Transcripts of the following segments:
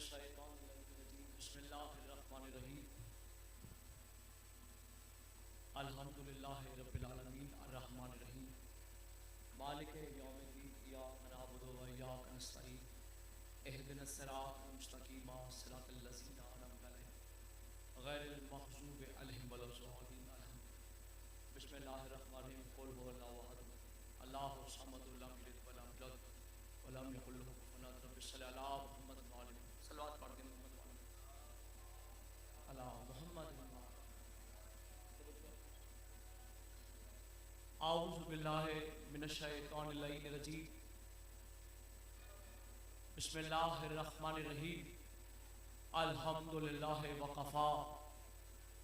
बिस्मिल्लाहिर्रहमानिर्रहीम अल्हम्दुलिल्लाहि रब्बिल आलमीन अर्रहमानिर्रहीम मालिके यौमिद्दीन इय्याका नअबुदु व इय्याका नस्तईन इहदिनस सिरातल मुस्तकीम सिरातल लज़ीना अनअमता अलैहिम गैरिल मग़ज़ूबि अलैहिम वलद्दाल्लीन बिस्मिल्लाहिर्रहमानिर्रहीम क़ुल हुवल्लाहु अहद अल्लाहु समद लम यलिद व लम यूलद व लम यकुल लहू कुफुवन अहद रब्बिस सल्लि अला मुहम्मद व आलि सल्लल्लाहु पढ़ दें मोहम्मद अला मोहम्मद आऊज़ु बिल्लाहि मिनश शैतानिर रजीम बिस्मिल्लाहिर्रहमानिर्रहीम अल्हम्दुलिल्लाहि व कफ़ा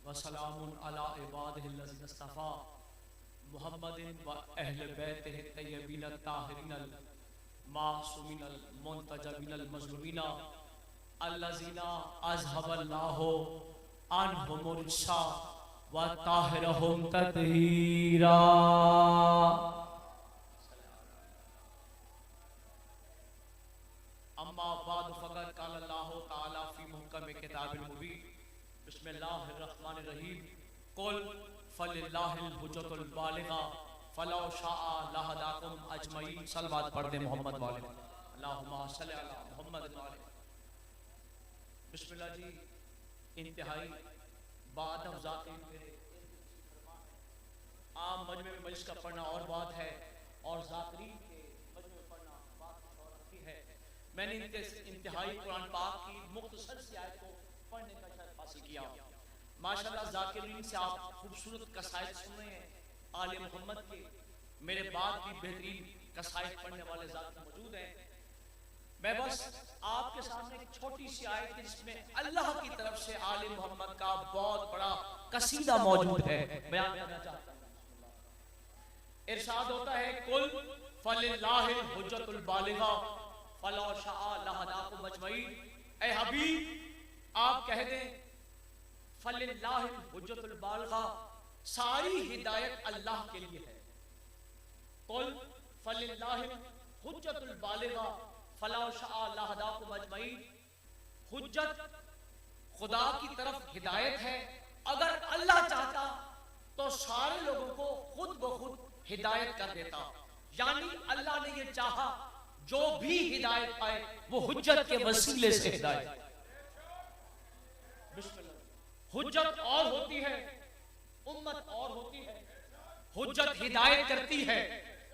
व सलामुन अला इबादिहिल्लज़ीना इस्तफ़ा मुहम्मदिन व अहले बैतिहि तय्यबीन ताहिरीन मासूमीन मुंतजबीन मज़लूमीन अल्लज़ीना अज़हबल्लाहु अन्हुमुर रिज्सा व ताहिरहुम तत्हीरा। अम्मा बाद फ़क़द क़ाल अल्लाहु तआला फ़ी मुहकम किताबिल मुबीन बिस्मिल्लाहिर्रहमानिर्रहीम क़ुल फ़लिल्लाहिल हुज्जतुल बालिग़ा फ़लौ शाअ लहदाकुम अजमईन। सलवात पढ़ दे मोहम्मद वाले अल्लाहुम्मा सल्लि अला मोहम्मद वाले। बिस्मिल्लाह जी। इंतहाई बादब ज़ाक़िर मेरे आम मजमे में मजलिस का पढ़ना और बात है और ज़ाकिरीन के मजमे में पढ़ना बात और रखी है। मैंने इंतहाई कुरान पाक की मुख्तसर सी आयत को पढ़ने का शर्फ हासिल किया। माशाअल्लाह ज़ाकिरीन से आप खूबसूरत कसायद सुन रहे हैं। आले मोहम्मद के मेरे बाद भी बेहतरीन कसायद पढ़ने वाले ज़ाकिर मौजूद हैं। मैं बस आपके सामने एक छोटी सी आयत है जिसमें अल्लाह की तरफ से आले मोहम्मद का बहुत बड़ा कसीदा मौजूद है, बयान करना चाहता हूं। इरशाद होता है कुल फलिल्लाहिल हुज्जतुल बालिग़ा फलौ शाअ लहदाकुम अजमईन। ऐ हबीब आप कह दें फलिल्लाहिल हुज्जतुल बालिग़ा, सारी हिदायत अल्लाह के लिए है। कुल फलिल्लाहिल हुज्जतुल बालिग़ा फलौ शाअ लहदाकुम अजमईन। हुज्जत खुदा की तरफ हिदायत है। अगर अल्लाह चाहता तो सारे लोगों को खुद ब खुद हिदायत कर देता। यानी अल्लाह ने ये चाहा जो भी हिदायत पाए वो हुज्जत के वसीले से हिदायत। हुज्जत और होती है, उम्मत और होती है। हुज्जत हिदायत करती है,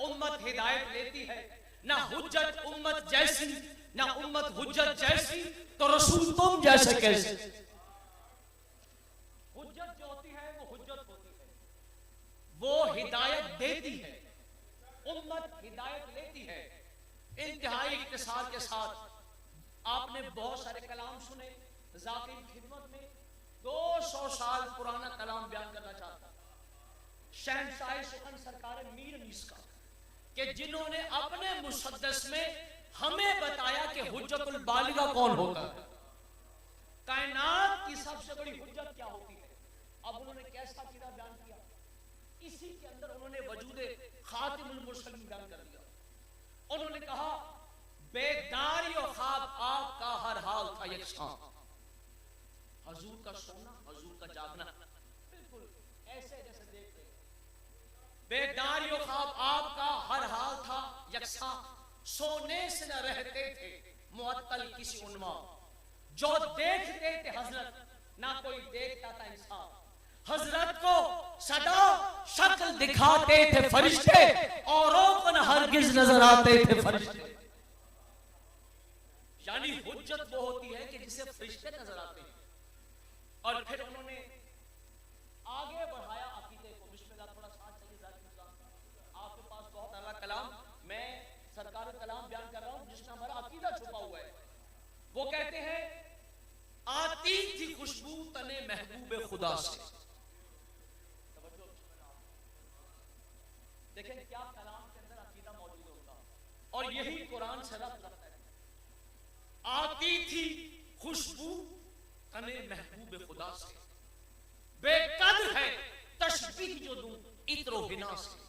उम्मत हिदायत लेती है। ना हुज्जत उम्मत जैसी ना उम्मत हुज्जत जैसी तो रसूल तुम जैसे कैसे। हुज्जत जो होती है वो हुज्जत होती है, वो हिदायत देती है, उम्मत हिदायत लेती है। इंतहाई इख्तिसार के साथ आपने बहुत सारे कलाम सुने। ज़ाकिर खिदमत में 200 साल पुराना कलाम बयान करना चाहता शहंशाह सुखन सरकार मीर अनीस का, कि जिन्होंने अपने मुसद्दस में हमें बताया कि हुज्जतुल बालिग़ा कौन होता है, कायनात की सबसे बड़ी हुज्जत क्या होती है। अब उन्होंने कैसा अकीदा बयान किया, इसी के अंदर उन्होंने वजूदे खातिमुल मुरसलीन बयान कर दिया। उन्होंने कहा बेदारी और ख्वाब आपका हर हाल था यकसां। हजूर का सोना, हजूर का जागना बिल्कुल ऐसे जैसे देख रहे। बेदारी और ख्वाब आपका हर हाल था यकसां, सोने से न रहते थे मुअत्तल किसी उन्मा। जो देखते थे हजरत ना कोई देखता था इंसान। हजरत को सदा शक्ल दिखाते थे फरिश्ते, औरों को न हरगिज नजर आते थे फरिश्ते। यानी हुज्जत वो होती है कि जिसे फरिश्ते नजर आते हैं। और फिर उन्होंने आगे बढ़ाया अकीदे को। बिस्मिल्लाह, थोड़ा साथ चलिए। आपके पास बहुत अला कलाम, मैं सरकार कलाम बयान कर रहा हूं जिसमें हमारा अकीदा छुपा हुआ है। वो कहते हैं आती थी खुशबू तने महबूबे खुदा से। देखें क्या कलाम के अंदर अकीदा मौजूद होगा और यही कुरान से रब्त रखता है। आती थी खुशबू तने महबूबे खुदा से, बेकद्र है तशबीह जो दूं इत्रो हिना से।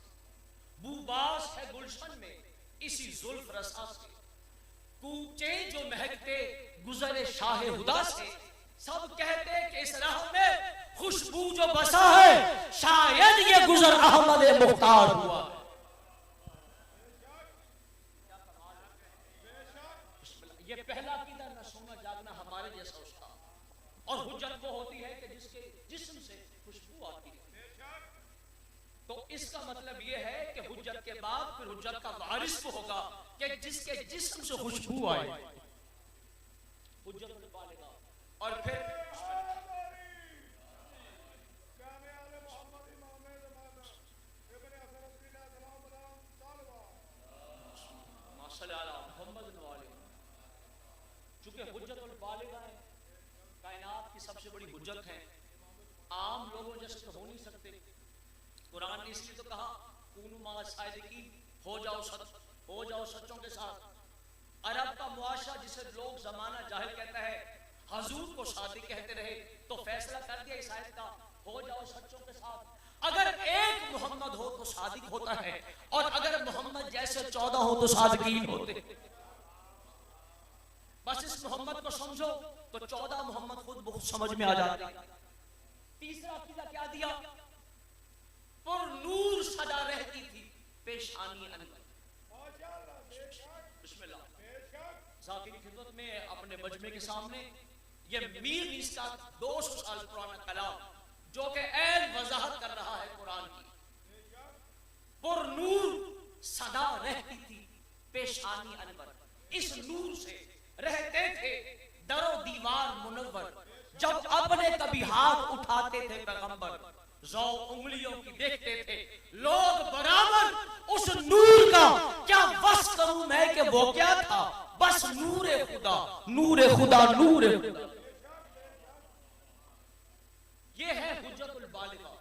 बूबास है गुलशन में इसी जुल्फ रसा से, कूचे जो महकते गुजरे शाह हुदा से, सब कहते कि इस राह में खुशबू जो बसा है शायद ये गुजर अहमद मुख्तार हुआ। ये पहला कीदा न सोना जागना हमारे जैसा उसका। और हुज्जत वो होती है कि जिसके जिस्म से खुशबू आती है। तो इसका मतलब ये है कि हुज्जत के बाद फिर हुज्जत का वारिस वो होगा कि जिसके जिस्म से खुशबू आए, हुज्जत बालिगा। और फिर चूंकि हुज्जतुल बालिगा है, कायनात की सबसे बड़ी हुज्जत है, आम लोगों जैसे तो हो नहीं सकते। कुरान ने इसलिए तो कहा कूनू मा सादिकीन, हो जाओ सच्चों के साथ। अरब का मुआशरा जिसे लोग जमाना जाहिल कहता है, हजूर को सादिक कहते रहे, तो फैसला कर दिया इस आयत का, हो जाओ सच्चों के साथ। अगर एक मोहम्मद हो तो सादिक होता है, और अगर मोहम्मद जैसे 14 हो तो सादिकीन होते। बस इस मोहम्मद को समझो तो 14 मोहम्मद खुद बहुत समझ में आ जाते। तीसरा अकीदा क्या दिया? पुर नूर सदा रहती थी पेशानी अनवर। बिस्मिल्लाह। ज़ाकिर की खिदमत में अपने मजमे के सामने ये मीर नीस का 200 साल पुराना कलाम जो कि ऐन वजाहत कर रहा है कुरान की। पुर नूर सदा रहती थी पेशानी अनवर, इस नूर से रहते थे दरो दीवार मुनव्वर। जब अपने कभी हाथ उठाते थे पैगंबर, जौ उंगलियों की देखते थे लोग बराबर। उस नूर का क्या बस करूं मैं कि वो क्या था, बस नूरे खुदा नूरे खुदा नूरे खुदा। ये है हुज्जतुल बालिगा।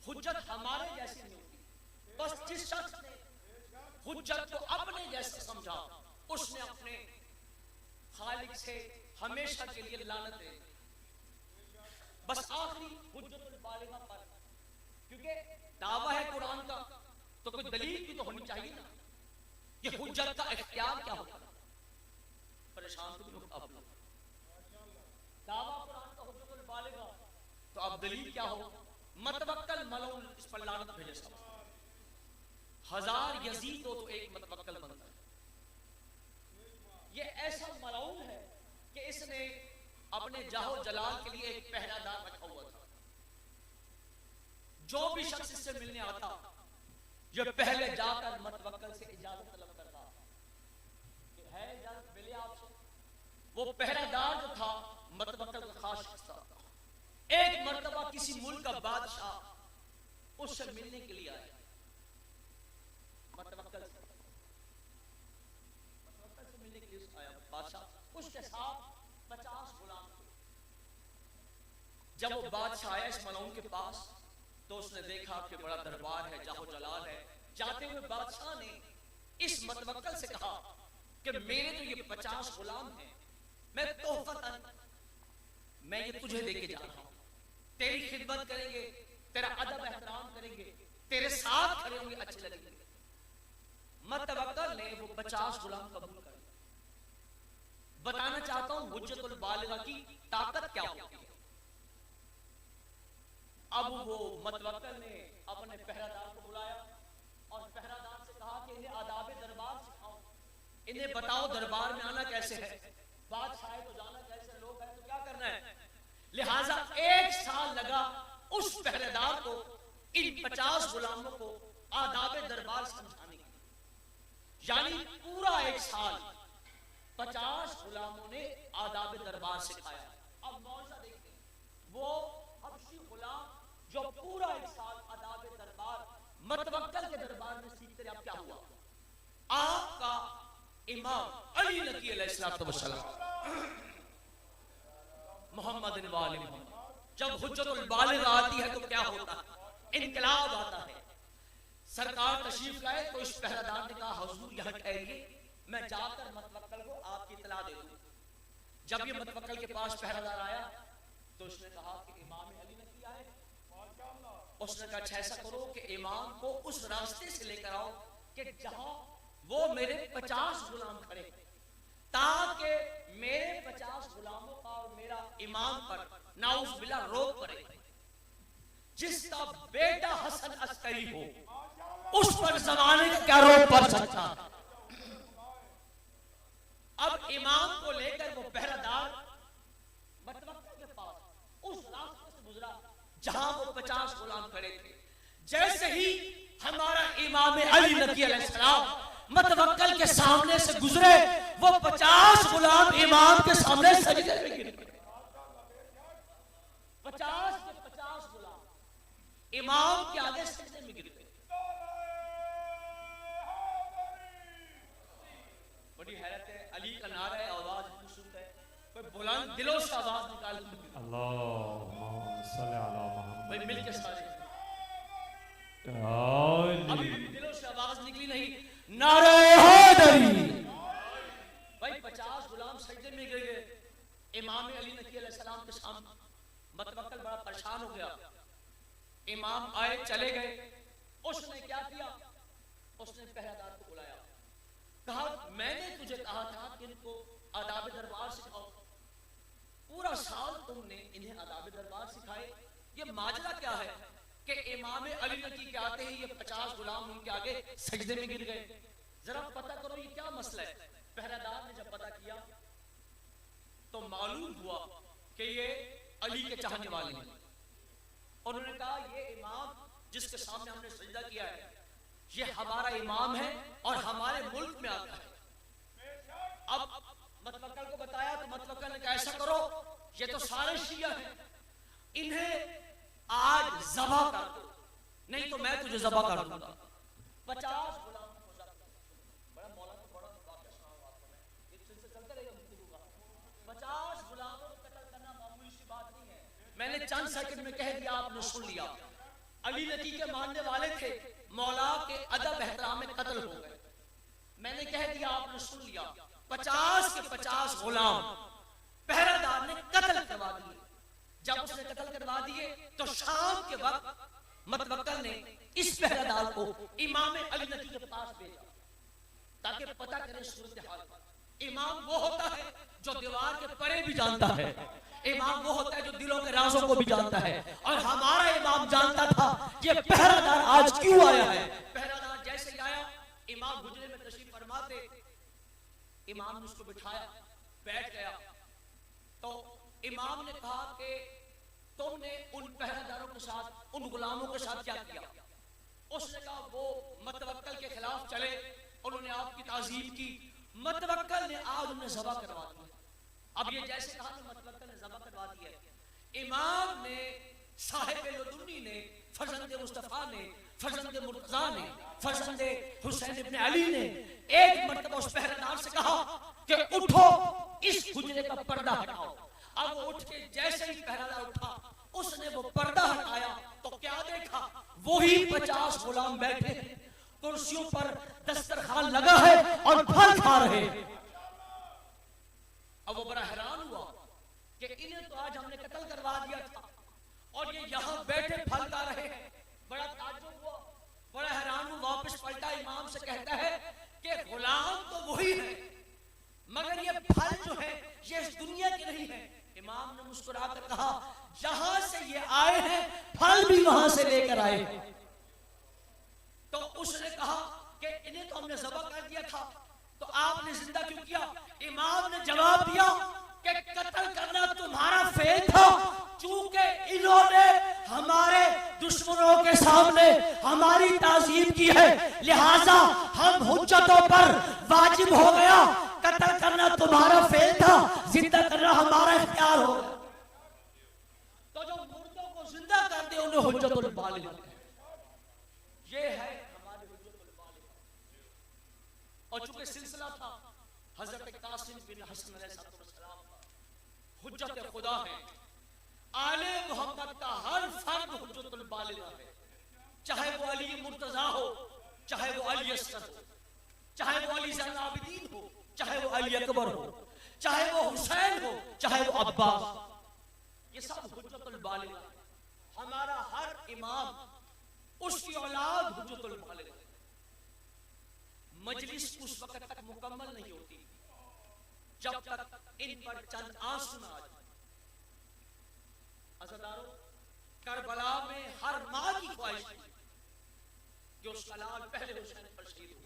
हुज्जत हमारे जैसी नहीं होती। बस जिस शख्स ने हुज्जत को अपने जैसे समझा उसने अपने खालिक से हमेशा के लिए लानत दे। बस आखिरी हुज्जतुल बालिगा पर, क्योंकि दावा है कुरान का तो कोई दलील भी तो होनी चाहिए ना। ये हुज्जत का इख्तियार क्या होगा? परेशान तो नहीं होगा आप लोग। दावा कुरान का हुज्जतुल बालिगा, तो अब दलील क्या हो? मतवक्कल मलऊन, इस पर लानत भेजे सब। 1000 यजीद हो तो एक मतवक्कल बनता है। ये ऐसा मलऊन है कि इसने अपने जाहो जलाल के लिए एक पहरादार रखा हुआ था। जो भी शख्स इससे मिलने आता ये पहले जाकर मतवक्कल से इजाजत तलब करता कि है इजाजत मिले आपसे। वो पहरादार जो था मतवक्कल का खास शख्स था। एक मर्तबा किसी मुल्क का बादशाह उससे मिलने के लिए आया। मतवक्कल से मिलने के लिए आया बादशाह, उसके साथ 50 गुलाम थे। जब वो बादशाह आया इस मलऊन के पास तो उसने देखा कि बड़ा दरबार है, जाहो जलाल है। जाते हुए बादशाह ने इस मतवक्कल से कहा कि मेरे तो ये 50 गुलाम हैं, मैं तोहफतन मैं ये तुझे देके जा रहा हूं। तेरी खिदमत करेंगे, तेरा अदब एहतराम करेंगे, तेरे साथ खड़े होंगे, अच्छे लगेंगे। मतवक्कल ने वो 50 गुलाम कबूल कर। बताना चाहता हूं हुज्जतुल बालिगा की ताकत क्या होती है। अब वो मतवक्कल ने अपने पहरादार को बुलाया और पहरादार से कहा कि इन्हें आदाब दरबार सिखाओ, इन्हें बताओ दरबार में आना कैसे है, बादशाह है तो जाना कैसे, लोग हैं तो क्या करना है। लिहाजा 1 साल लगा उस पहरेदार को इन 50 गुलामों को आदाब दरबार समझाने के। यानी पूरा 1 साल 50 गुलामों ने आदाब दरबार सिखाया। अब मौजा देखते हैं, वो हबशी गुलाम जो पूरा 1 साल आदाब दरबार मतवक्कल के दरबार में सीखते रहे, अब क्या हुआ? आपका इमाम अली नकी अलैहिस्सलाम मोहम्मद वाले जब हुज्जतुल बालिगा आती है तो क्या होता है? इनकलाब आता है। सरकार तशरीफ लाए तो इस पहरेदार ने कहा हुजूर यहां ठहरिए, मैं जाकर मतवक्कल को आपकी इत्तला दे दूं। जब ये मतवक्कल के पास पहरेदार आया तो उसने कहा कि इमाम अली नकी आए। उसने कहा अच्छा ऐसा करो कि इमाम को उस रास्ते से लेकर आओ कि जहां वो मेरे 50 गुलाम खड़े। ताकि मेरे 50 गुलामों का और मेरा इमाम पर नाउज़ बिल्लाह रोक पड़े। जिसका बेटा हसन अस्करी हो उस पर जमाने का क्या रोक पड़ सकता है। अब इमाम को लेकर वो पहरेदार मतवक्कल के पास उस रास्ते से गुजरा जहां वो 50 गुलाम खड़े थे। जैसे ही हमारा इमाम अली नकी अलैहिस्सलाम मतवक्कल के सामने से गुजरे, वो 50 गुलाम इमाम के सामने सजदे में गिर गए। 50 के 50 गुलाम इमाम के आगे सजदे में गिर गए। बड़ी हैरत है, अली का नारा है, आवाज सुनता है, कोई बुलंद दिलों से आवाज निकाल, अल्लाहुम्मा सल्ली अला मुहम्मद। भाई मिल के सारे अभी दिलों से आवाज निकली नहीं, नारे हैदरी। भाई 50 गुलाम सजदे में गिर गए इमाम अली नकी अलैहिस्सलाम के सामने। मतवक्कल बड़ा परेशान हो गया। इमाम आए, चले गए। उसने क्या किया, उसने पहरेदार को बुलाया, कहा मैंने तुझे कहा था कि इनको आदाब दरबार सिखाओ। पूरा साल तुमने इन्हें आदाब दरबार सिखाए। ये माजरा क्या है कि इमाम अली नकी के आते ही ये 50 गुलाम उनके आगे सजदे में गिर गए। जरा पता करो ये क्या मसला है। पहरेदार ने जब पता किया तो मालूम हुआ कि ये अली के चाहने वाले हैं। उन्होंने कहा ये इमाम जिसके सामने हमने सजदा किया है ये हमारा इमाम है और हमारे मुल्क में आता है। अब मतवक्कल को बताया तो मतवक्कल ने कहा ऐसा करो, ये तो सारे शिया हैं, इन्हें आज ज़बह कर दो, नहीं तो मैं तुझे ज़बह कर दूंगा। 50 गुलाम बड़ा मौला तो बड़ा वाक़या सुनाऊंगा आपको मैं, एक सिलसिला चलता रहेगा गुफ्तगू का। 50 गुलामों को कत्ल करना मामूली सी बात नहीं है। मैंने चंद सेकंड में कह दिया, आपने सुन लिया। अली नकी के मानने वाले थे, मौला के अदब एहतराम में कत्ल हो गए। मैंने कह दिया, आपने सुन लिया। 50 के 50 गुलाम पहरेदार ने कत्ल करवा दिए। जब उसने कत्ल करवा दिए तो शाम के वक्त मतवक्कल ने इस पहरेदार को इमाम अली नकी के पास भेजा ताकि पता करे सूरत हाल। इमाम वो होता है जो दीवार के परे भी जानता है, इमाम वो होता है जो दिलों के राजों को भी जानता है। और हमारा इमाम जानता था ये पहरेदार आज क्यों आया है। पहरेदार जैसे ही आया, इमाम हुजरे में तशरीफ फरमाते, इमाम ने उसको बिठाया, बैठ गया। तो इमाम ने कहा कि तुमने उन पहरेदारों के साथ, उन गुलामों के साथ क्या किया। उसने कहा वो मतवक्कल के खिलाफ चले, उन्होंने आपकी ताज़ीम की, मतवक्कल ने आज उन्हें ज़बह करवा दिया। अब ये जैसे कहा कि मतवक्कल ने ज़बह करवा दिया, इमाम ने, साहिब लदुन्नी ने, फर्जंद मुस्तफ़ा ने, फर्जंद मुर्तज़ा ने, फर्जंद हुसैन इब्न अली ने एक मर्तबा उस पहरेदार से कहा कि उठो, इस हुजरे का पर्दा हटाओ। अब वो उठ के जैसे ही पहरेदार उठा, उसने वो पर्दा हटाया तो क्या देखा, वही 50 गुलाम बैठे कुर्सियों पर, दस्तरखान लगा है और फल खा रहे। अब वो बड़ा हैरान हुआ कि इन्हें तो आज हमने कत्ल करवा दिया था और ये यहाँ बैठे फल खा रहे हैं। बड़ा ताज्जुब हुआ, बड़ा हैरान हुआ। वापस पलटा, इमाम से कहता है कि गुलाम तो वही है मगर ये फल जो है ये इस दुनिया के नहीं है। इमाम ने मुस्कुराकर कहा जहां से ये आए हैं फल भी वहां से लेकर आए हैं। तो उसने कहा कि इन्हें तो हमने ज़बह कर दिया था, तो आपने जिंदा क्यों किया। इमाम ने जवाब दिया कि कत्ल करना तुम्हारा फेल था, चूंकि इन्होंने हमारे दुश्मनों के सामने हमारी ताज़ीम की है, लिहाजा हम हुज्जतों पर वाजिब हो गया। कत्ल करना तुम्हारा फेल था, जिंदा करना हमारा इख्तियार हो गया। तो जो मुर्दों को जिंदा कर दे उन्हें हुज्जतुल बालिग, ये है हमारे हुज्जतुल बालिग। और चूंकि सिलसिला था हजरत कासिम बिन हसन अलैहिस्सलाम का, हुज्जत खुदा है, आले मोहम्मद का हर फर्द हुज्जतुल बालिग है। चाहे वो अली मुर्तजा हो, चाहे वो अली असगर हो, चाहे वो अली ज़ैनुल आबिदीन हो, चाहे वो अली अकबर हो, चाहे वो हुसैन हो, चाहे वो अब्बास, ये सब हुज्जतुल बालिग है। हमारा हर इमाम, उसकी औलाद हुज्जतुल बालिग है। मजलिस उस वक्त तक मुकम्मल नहीं होती जब तक इन पर चंद आंसू ना आ जाए। अज़ादारों, करबला में हर माँ की ख्वाहिश थी कि उसका लाल पहले हुसैन पर शहीद हो।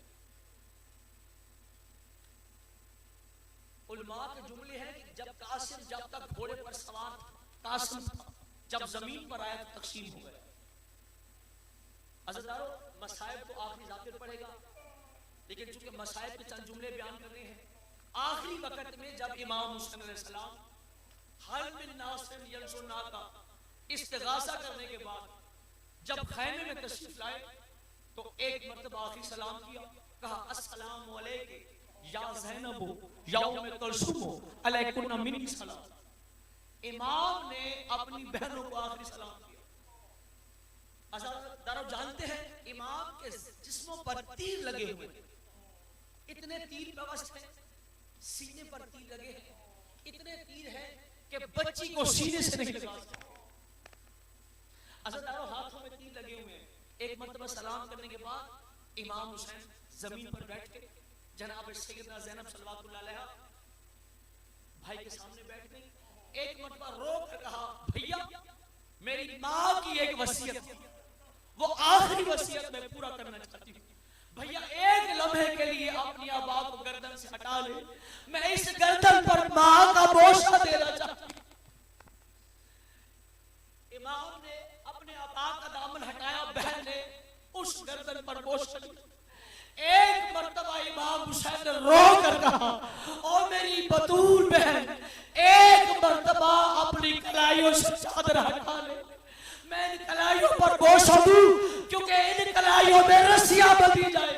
उलमा के जुमले हैं कि जब तक घोड़े पर सवार कासिम था, जब जमीन पर आया तो तकसीम हो गया। अज़ादारों, मसाइब तो आखिरी ज़ाकिर पढ़ेगा, लेकिन चूंकि मसाइब के चंद जुमले बयान कर रहे हैं, आखिरी वक्त में जब इमाम हुसैन अलैहिस्सलाम हल मिन नासिर यंसुरना का इस्तिगासा करने के बाद जब खैमे में तशरीफ लाए तो एक मर्तबा आखिरी सलाम किया, कहा अस्सलामु अलैके या ज़ैनबो या उम्मे कुलसूमो अलैकुन्ना मिन्नी सलाम। इमाम ने अपनी बहनों को आखिरी सलाम किया। अज़ादारों, जानते हैं इमाम के जिस्मों पर तीर लगे हुए, इतने तीर व्यवस्थित हैं, सीने पर तीर लगे हैं, इतने तीर हैं कि बच्ची को सीने से नहीं लगा सकते। अज़ादारों, हाथों में तीर लगे हुए हैं। एक मर्तबा सलाम करने के बाद इमाम हुसैन जमीन पर बैठ के जनाब सैयदा ज़ैनब सल्लल्लाहु अलैहा भाई के सामने बैठ गई। एक मर्तबा रो कर कहा, भैया मेरी माँ की एक वसीयत थी, वो आखिरी वसीयत मैं पूरा करना चाहती हूँ। भैया एक लम्हे के लिए अपनी आबा को गर्दन से हटा ले, मैं इस गर्दन पर माँ का बोझा देना चाहती हूँ। इमाम ने अपने आबा का दामन हटाया, बहन ने उस गर्दन पर बोझा लिया। एक मर्तबा इमाम हुसैन ने रो कर कहा, ओ मेरी बतूल बहन, एक मर्तबा अपनी कलाइयों से चादर हटा ले, मैं इन कलाइयों पर बोझा दूं, क्योंकि इन कलाइयों में रस्सियां बंधी जाए।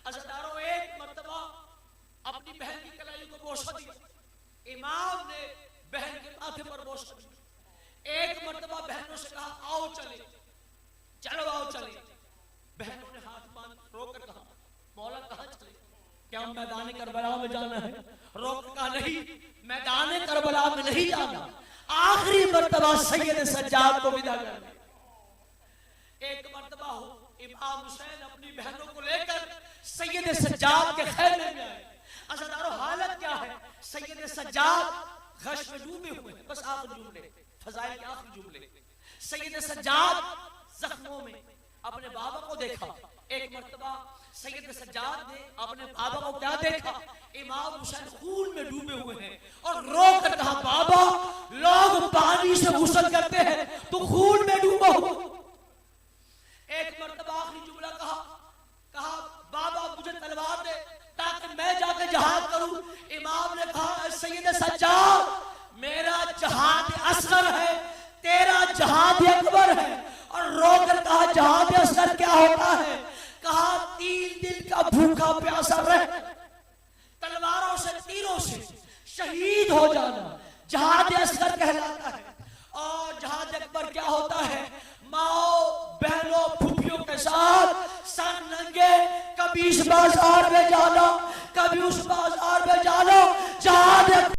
अज़ादारों, एक मर्तबा अपनी बहन की कलाइयों को बोझा दिया, इमाम ने बहन के माथे पर बोझा दिया। एक मर्तबा बहनों से कहा, आओ चले, चलो आओ चले। बहनों ने हाथ बांध रोकर कहा, मौला कहां चले? क्या मैदान करबला में जाना है? रोक कहा, नहीं, मैदान करबला में नहीं जाना, आखिरी मर्तबा सैयद सज्जाद को विदा करना। एक मर्तबा हो इमाम हुसैन अपनी बहनों को लेकर सैयद सज्जाद के खैमे में आए। अज़ादारों, हालत क्या है? सैयद सज्जाद गश में डूबे हुए हैं। बस आखिरी जुमले, फज़ाइल के आखिरी जुमले। सैयद सज्जाद जख्मों में अपने बाबा को देखा। एक मर्तबा सैयद सज्जाद ने अपने बाबा को क्या देखा? इमाम हुसैन खून में डूबे हुए हैं और रो कर कहा, बाबा लोग पानी से गुस्ल करते हैं, तो खून में डूबा हो। एक मर्तबा आखिरी जुमला कहा, बाबा मुझे तलवार दे ताकि मैं जाकर जहाद करूं। इमाम ने कहा, सैयद सज्जाद मेरा जहाद असगर है, तेरा जहाद अकबर है। और रोकर कहा, जहाद असगर क्या होता है? कहा, 3 दिन का भूखा प्यासा रह तलवारों से तीरों से शहीद हो जाना जहाद असगर कहलाता है। और जहाद अकबर क्या होता है? माओ बहनों फूफियों के साथ सर नंगे, कभी इस बाजार में जाना, कभी उस बाजार में जाना,